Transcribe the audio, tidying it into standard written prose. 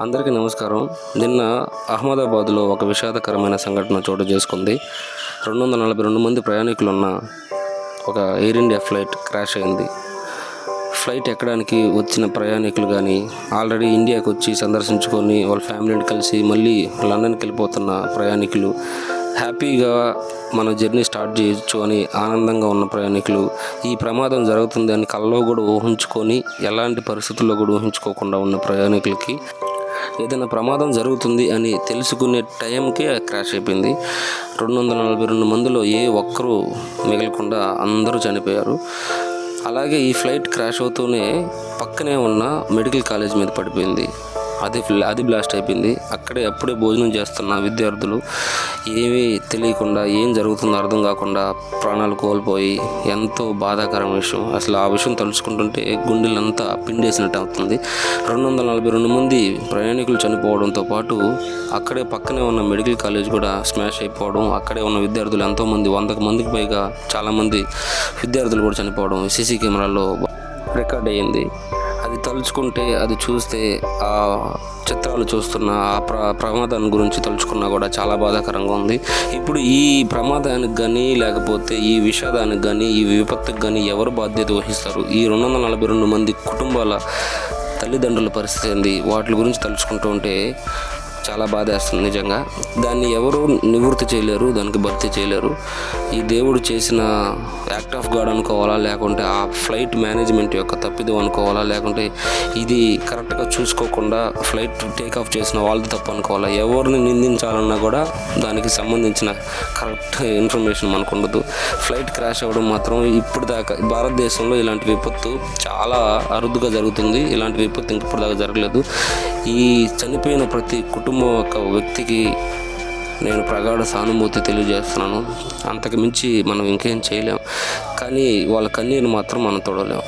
అందరికీ నమస్కారం. నిన్న అహ్మదాబాద్లో ఒక విషాదకరమైన సంఘటన చోటు చేసుకుంది. 242 మంది ప్రయాణికులున్న ఒక ఎయిర్ ఇండియా ఫ్లైట్ క్రాష్ అయింది. ఫ్లైట్ ఎక్కడానికి వచ్చిన ప్రయాణికులు కానీ, ఆల్రెడీ ఇండియాకి వచ్చి సందర్శించుకొని వాళ్ళ ఫ్యామిలీని కలిసి మళ్ళీ లండన్కి వెళ్ళిపోతున్న ప్రయాణికులు, హ్యాపీగా మన జర్నీ స్టార్ట్ చేయొచ్చు అని ఆనందంగా ఉన్న ప్రయాణికులు, ఈ ప్రమాదం జరుగుతుంది అని కల్లో కూడా ఊహించుకొని, ఎలాంటి పరిస్థితుల్లో కూడా ఊహించుకోకుండా ఉన్న ప్రయాణికులకి ఏదైనా ప్రమాదం జరుగుతుంది అని తెలుసుకునే టైంకే క్రాష్ అయిపోయింది. 242 మందిలో ఏ ఒక్కరూ మిగలకుండా అందరూ చనిపోయారు. అలాగే ఈ ఫ్లైట్ క్రాష్ అవుతూనే పక్కనే ఉన్న మెడికల్ కాలేజ్ మీద పడిపోయింది. అది బ్లాస్ట్ అయిపోయింది. అప్పుడే భోజనం చేస్తున్న విద్యార్థులు ఏమీ తెలియకుండా, ఏం జరుగుతుందో అర్థం కాకుండా ప్రాణాలు కోల్పోయి ఎంతో బాధాకరమైన విషయం. అసలు ఆ విషయం తలుచుకుంటుంటే గుండెలంతా పిండేసినట్టు అవుతుంది. 242 మంది ప్రయాణికులు చనిపోవడంతో పాటు అక్కడే పక్కనే ఉన్న మెడికల్ కాలేజ్ కూడా స్మాష్ అయిపోవడం, అక్కడే ఉన్న విద్యార్థులు ఎంతోమంది, 100 మందికి పైగా చాలామంది విద్యార్థులు కూడా చనిపోవడం సీసీ కెమెరాల్లో రికార్డ్ అయ్యింది. అది తలుచుకుంటే, అది చూస్తే, ఆ చిత్రాలు చూస్తున్న ఆ ప్రమాదాన్ని గురించి తలుచుకున్నా కూడా చాలా బాధాకరంగా ఉంది. ఇప్పుడు ఈ ప్రమాదానికి కానీ, లేకపోతే ఈ విషాదానికి కానీ, ఈ విపత్తుకు కానీ ఎవరు బాధ్యత వహిస్తారు? ఈ 242 మంది కుటుంబాల తల్లిదండ్రుల పరిస్థితి ఏంది? వాటి గురించి తలుచుకుంటూ ఉంటే చాలా బాధేస్తుంది నిజంగా. దాన్ని ఎవరు నివృత్తి చేయలేరు, దానికి భర్తీ చేయలేరు. ఈ దేవుడు చేసిన యాక్ట్ ఆఫ్ గాడ్ అనుకోవాలా, లేకుంటే ఆ ఫ్లైట్ మేనేజ్మెంట్ యొక్క తప్పిదం అనుకోవాలా, లేకుంటే ఇది కరెక్ట్గా చూసుకోకుండా ఫ్లైట్ టేక్ ఆఫ్ చేసిన వాళ్ళది తప్పు అనుకోవాలా? ఎవరిని నిందించాలన్నా కూడా దానికి సంబంధించిన కరెక్ట్ ఇన్ఫర్మేషన్ మనకు ఉండదు. ఫ్లైట్ క్రాష్ అవ్వడం మాత్రం ఇప్పుడు దాకా భారతదేశంలో ఇలాంటి విపత్తు చాలా అరుదుగా జరుగుతుంది. ఇలాంటి విపత్తు ఇప్పుడు దాకా జరగలేదు. ఈ చనిపోయిన ప్రతి కుటుంబం ఒక వ్యక్తికి నేను ప్రగాఢ సానుభూతి తెలియజేస్తున్నాను. అంతకు మించి మనం ఇంకేం చేయలేం, కానీ వాళ్ళ కన్నీరు మాత్రం మనం తోడలేం.